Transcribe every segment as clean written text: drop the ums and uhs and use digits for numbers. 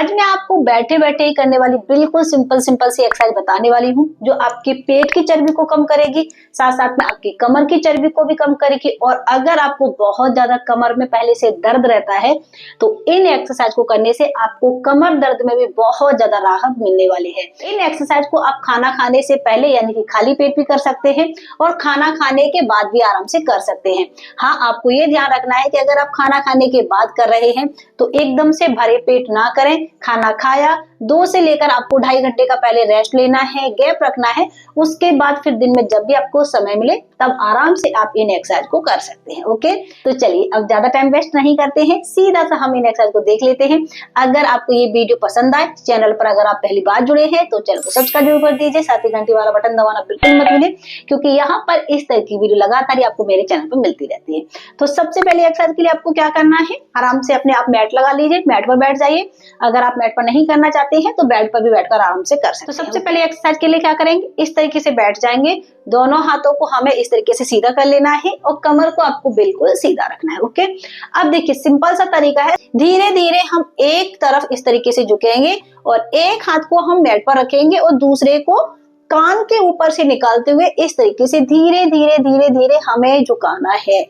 आज मैं आपको बैठे बैठे ही करने वाली बिल्कुल सिंपल सी एक्सरसाइज बताने वाली हूँ जो आपके पेट की चर्बी को कम करेगी, साथ साथ में आपकी कमर की चर्बी को भी कम करेगी। और अगर आपको बहुत ज्यादा कमर में पहले से दर्द रहता है तो इन एक्सरसाइज को करने से आपको कमर दर्द में भी बहुत ज्यादा राहत मिलने वाली है। इन एक्सरसाइज को आप खाना खाने से पहले यानी कि खाली पेट भी कर सकते हैं और खाना खाने के बाद भी आराम से कर सकते हैं। हाँ, आपको ये ध्यान रखना है कि अगर आप खाना खाने के बाद कर रहे हैं तो एकदम से भरे पेट ना करें। खाना खाया 2 से लेकर आपको 2.5 घंटे का पहले रेस्ट लेना है, गैप रखना है। उसके बाद फिर दिन में जब भी आपको समय मिले तब आराम से आप इन एक्सरसाइज को कर सकते हैं। ओके, तो चलिए अब ज्यादा टाइम वेस्ट नहीं करते हैं, सीधा सा हम इन एक्सरसाइज को देख लेते हैं। अगर आपको ये वीडियो पसंद आए, चैनल पर अगर आप पहली बार जुड़े हैं तो चैनल को सब्सक्राइब जरूर कर दीजिए, साथ ही घंटी वाला बटन दबाना बिल्कुल मत भूलिए क्योंकि यहाँ पर इस तरह की वीडियो लगातार ही आपको मेरे चैनल पर मिलती रहती है। तो सबसे पहले एक्सरसाइज के लिए आपको क्या करना है, आराम से अपने आप मैट लगा लीजिए, मैट पर बैठ जाइए। अगर आप मैट पर नहीं करना चाहते हैं तो बेड पर भी बैठकर आराम से कर सकते हैं। तो सबसे पहले एक्सरसाइज के लिए क्या करेंगे, इस तरीके से बैठ जाएंगे। दोनों हाथों को हमें इस तरीके से सीधा कर लेना है और कमर को आपको बिल्कुल सीधा रखना है। ओके, अब देखिए सिंपल सा तरीका है, धीरे धीरे हम एक तरफ इस तरीके से झुकेंगे और एक हाथ को हम मैट पर रखेंगे और दूसरे को कान के ऊपर से निकालते हुए इस तरीके से धीरे धीरे धीरे धीरे हमें झुकाना है।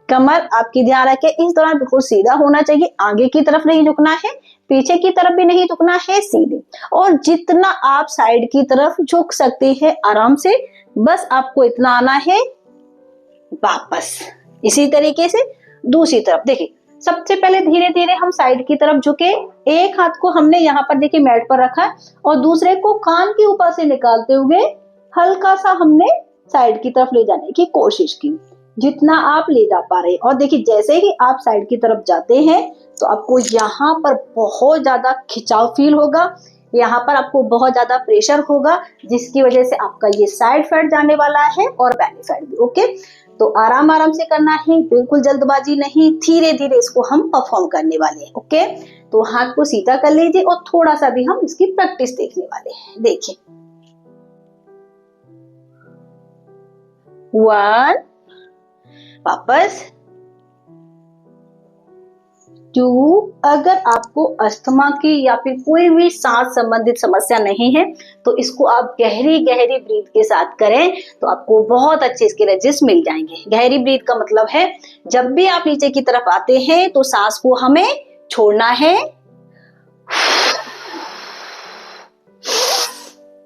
कमर आपकी ध्यान रखें इस दौरान बिल्कुल सीधा होना चाहिए, आगे की तरफ नहीं झुकना है, पीछे की तरफ भी नहीं झुकना है, सीधे। और जितना आप साइड की तरफ झुक सकते हैं आराम से, बस आपको इतना आना है। वापस इसी तरीके से दूसरी तरफ देखिए, सबसे पहले धीरे धीरे हम साइड की तरफ झुके, एक हाथ को हमने यहाँ पर देखिए मैट पर रखा और दूसरे को कान के ऊपर से निकालते हुए हल्का सा हमने साइड की तरफ ले जाने की कोशिश की, जितना आप ले जा पा रहे हैं। और देखिए जैसे ही आप साइड की तरफ जाते हैं तो आपको यहाँ पर बहुत ज्यादा खिंचाव फील होगा, यहाँ पर आपको बहुत ज्यादा प्रेशर होगा, जिसकी वजह से आपका ये साइड फैट जाने वाला है और बैली फैट भी। ओके, तो आराम आराम से करना है, बिल्कुल जल्दबाजी नहीं, धीरे धीरे इसको हम परफॉर्म करने वाले हैं। ओके, तो हाथ को सीधा कर लीजिए और थोड़ा सा भी हम इसकी प्रैक्टिस देखने वाले हैं। देखिए 1, वापस 2। अगर आपको अस्थमा की या फिर कोई भी सांस संबंधित समस्या नहीं है तो इसको आप गहरी गहरी ब्रीथ के साथ करें तो आपको बहुत अच्छे इसके रजिस्टर मिल जाएंगे। गहरी ब्रीथ का मतलब है जब भी आप नीचे की तरफ आते हैं तो सांस को हमें छोड़ना है,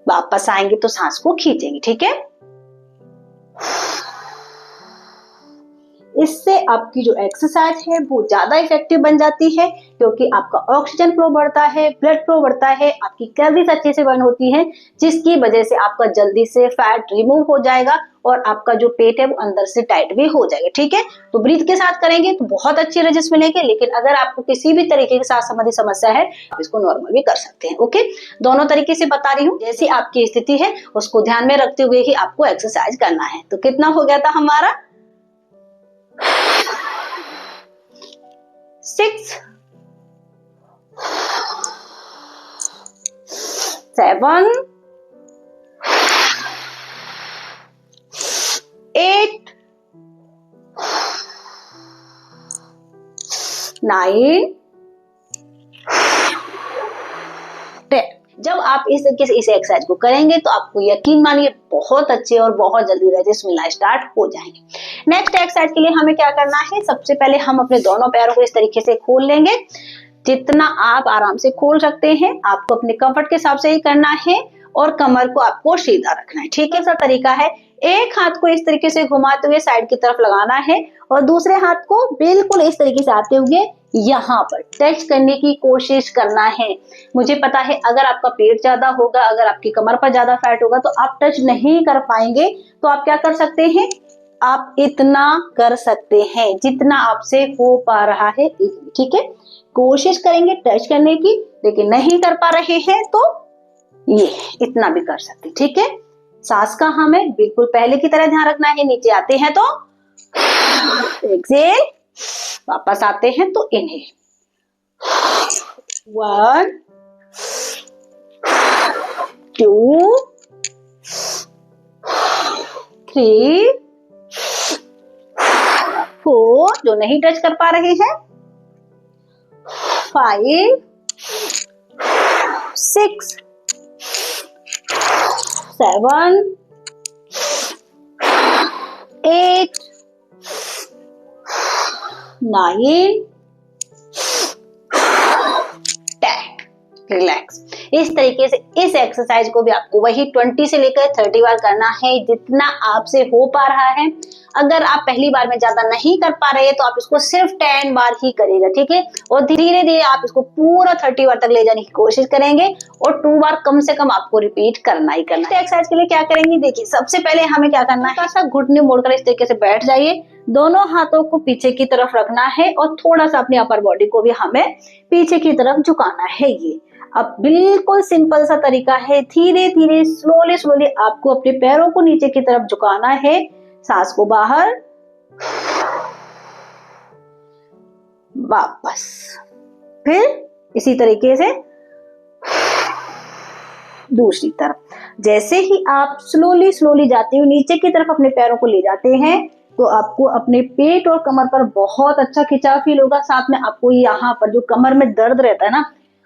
वापस आएंगे तो सांस को खींचेंगे। ठीक है, इससे आपकी जो एक्सरसाइज है वो ज्यादा इफेक्टिव बन जाती है क्योंकि आपका ऑक्सीजन फ्लो बढ़ता है, ब्लड फ्लो बढ़ता है, आपकी कैलोरीज अच्छे से बर्न होती है, जिसकी वजह से आपका जल्दी से फैट रिमूव हो जाएगा और आपका जो पेट है वो अंदर से टाइट भी हो जाएगा। ठीक है, तो ब्रीथ के साथ करेंगे तो बहुत अच्छे रिजल्ट मिलेंगे। लेकिन अगर आपको किसी भी तरीके के साथ संबंधित समस्या है आप इसको नॉर्मल भी कर सकते हैं। ओके, दोनों तरीके से बता रही हूँ, जैसी आपकी स्थिति है उसको ध्यान में रखते हुए ही आपको एक्सरसाइज करना है। तो कितना हो गया था हमारा 6, 7, 8, 9, 10। जब आप इस तरीके से इस एक्सरसाइज को करेंगे तो आपको यकीन मानिए बहुत अच्छे और बहुत जल्दी रिजल्ट मिलना स्टार्ट हो जाएंगे। नेक्स्ट एक्सरसाइज के लिए हमें क्या करना है, सबसे पहले हम अपने दोनों पैरों को इस तरीके से खोल लेंगे, जितना आप आराम से खोल सकते हैं, आपको अपने कंफर्ट के हिसाब से ही करना है और कमर को आपको सीधा रखना है। ठीक है, सा तरीका है, एक हाथ को इस तरीके से घुमाते हुए साइड की तरफ लगाना है और दूसरे हाथ को बिल्कुल इस तरीके से आते हुए यहाँ पर टच करने की कोशिश करना है। मुझे पता है अगर आपका पेट ज्यादा होगा, अगर आपकी कमर पर ज्यादा फैट होगा तो आप टच नहीं कर पाएंगे, तो आप क्या कर सकते हैं, आप इतना कर सकते हैं जितना आपसे हो पा रहा है। ठीक है, कोशिश करेंगे टच करने की, लेकिन नहीं कर पा रहे हैं तो ये इतना भी कर सकते। ठीक है, सांस का हमें बिल्कुल पहले की तरह ध्यान रखना है। नीचे आते हैं तो एक्सेल, वापस आते हैं तो इनहेल। 1, 2, 3, 4, जो नहीं टच कर पा रहे हैं, 5, 6 7 8 9 10। रिलैक्स। इस तरीके से इस एक्सरसाइज को भी आपको वही 20 से लेकर 30 बार करना है, जितना आपसे हो पा रहा है। अगर आप पहली बार में ज्यादा नहीं कर पा रहे हैं तो आप इसको सिर्फ 10 बार ही करेगा, ठीक है। और धीरे धीरे आप इसको पूरा 30 बार तक ले जाने की कोशिश करेंगे और 2 बार कम से कम आपको रिपीट करना ही करना है। एक्सरसाइज के लिए क्या करेंगे, देखिए सबसे पहले हमें क्या करना है, थोड़ा सा घुटने मोड़कर इस तरीके से बैठ जाइए। दोनों हाथों को पीछे की तरफ रखना है और थोड़ा सा अपनी अपर बॉडी को भी हमें पीछे की तरफ झुकाना है। ये अब बिल्कुल सिंपल सा तरीका है, धीरे धीरे स्लोली स्लोली आपको अपने पैरों को नीचे की तरफ झुकाना है। सांस को बाहर, वापस, फिर इसी तरीके से दूसरी तरफ। जैसे ही आप स्लोली स्लोली जाते हो नीचे की तरफ अपने पैरों को ले जाते हैं तो आपको अपने पेट और कमर पर बहुत अच्छा खिंचाव फील होगा। साथ में आपको यहाँ पर जो कमर में दर्द रहता है ना,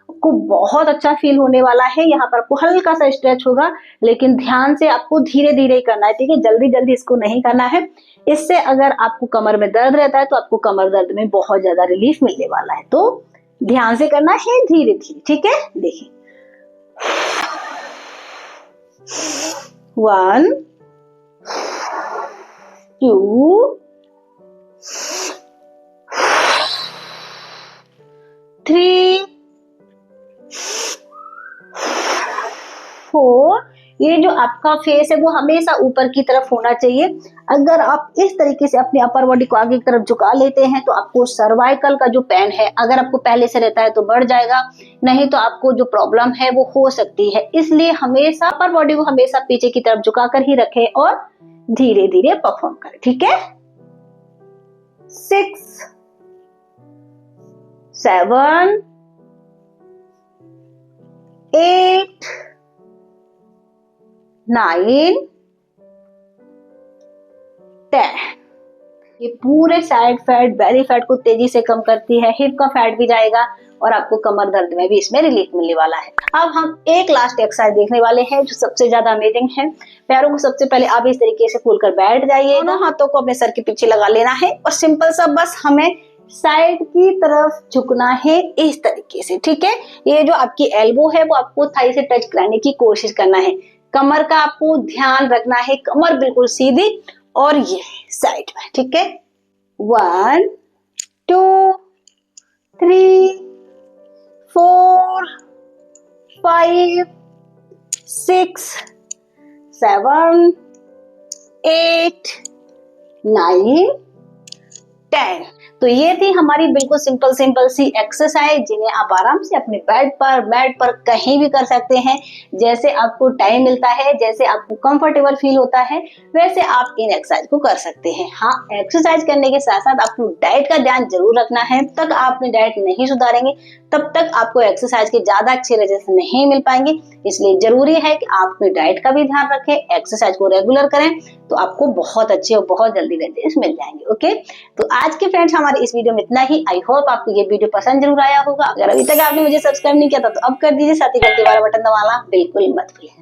आपको बहुत अच्छा फील होने वाला है। यहाँ पर आपको हल्का सा स्ट्रेच होगा, लेकिन ध्यान से आपको धीरे धीरे ही करना है, ठीक है। जल्दी जल्दी इसको नहीं करना है। इससे अगर आपको कमर में दर्द रहता है तो आपको कमर दर्द में बहुत ज्यादा रिलीफ मिलने वाला है। तो ध्यान से करना है, धीरे धीरे, ठीक है। देखिए 1 2 3 4। ये जो आपका फेस है वो हमेशा ऊपर की तरफ होना चाहिए। अगर आप इस तरीके से अपनी अपर बॉडी को आगे की तरफ झुका लेते हैं तो आपको सर्वाइकल का जो पेन है, अगर आपको पहले से रहता है तो बढ़ जाएगा, नहीं तो आपको जो प्रॉब्लम है वो हो सकती है। इसलिए हमेशा अपर बॉडी को हमेशा पीछे की तरफ झुका कर ही रखें और धीरे धीरे परफॉर्म करें, ठीक है। 6 7 8 9 10। ये पूरे साइड फैट, बेली फैट को तेजी से कम करती है, हिप का फैट भी जाएगा और आपको कमर दर्द में भी इसमें रिलीफ मिलने वाला है। अब हम एक लास्ट एक्सरसाइज देखने वाले हैं जो सबसे ज्यादा अमेजिंग है। पैरों को सबसे पहले आप इस तरीके से खोलकर बैठ जाइए, दोनों हाथों को अपने सर के पीछे लगा लेना है और सिंपल सा बस हमें साइड की तरफ झुकना है इस तरीके से, ठीक है। ये जो आपकी एल्बो है वो आपको थाई से टच कराने की कोशिश करना है। कमर का आपको ध्यान रखना है, कमर बिल्कुल सीधी और ये साइड में, ठीक है। 1 2 3 4 5 6 7 8 9 10। तो ये थी हमारी बिल्कुल सिंपल सिंपल सी एक्सरसाइज, जिन्हें आप आराम से अपने बेड पर, मैट पर कहीं भी कर सकते हैं। जैसे आपको टाइम मिलता है, जैसे आपको कंफर्टेबल फील होता है, वैसे आप इन एक्सरसाइज को कर सकते हैं। हाँ, एक्सरसाइज करने के साथ साथ आपको डाइट का ध्यान जरूर रखना है। तब तक आप अपनी डाइट नहीं सुधारेंगे तब तक आपको एक्सरसाइज के ज्यादा अच्छे रिजल्ट नहीं मिल पाएंगे। इसलिए जरूरी है कि आप अपनी डाइट का भी ध्यान रखें, एक्सरसाइज को रेगुलर करें, तो आपको बहुत अच्छे और बहुत जल्दी रिजल्ट मिल जाएंगे। ओके, तो आज के फ्रेंड्स हमारे इस वीडियो में इतना ही। आई होप आपको ये वीडियो पसंद जरूर आया होगा। अगर अभी तक आपने मुझे सब्सक्राइब नहीं किया था तो अब कर दीजिए, साथ ही घंटी वाला बटन दबाना बिल्कुल मत भूलें।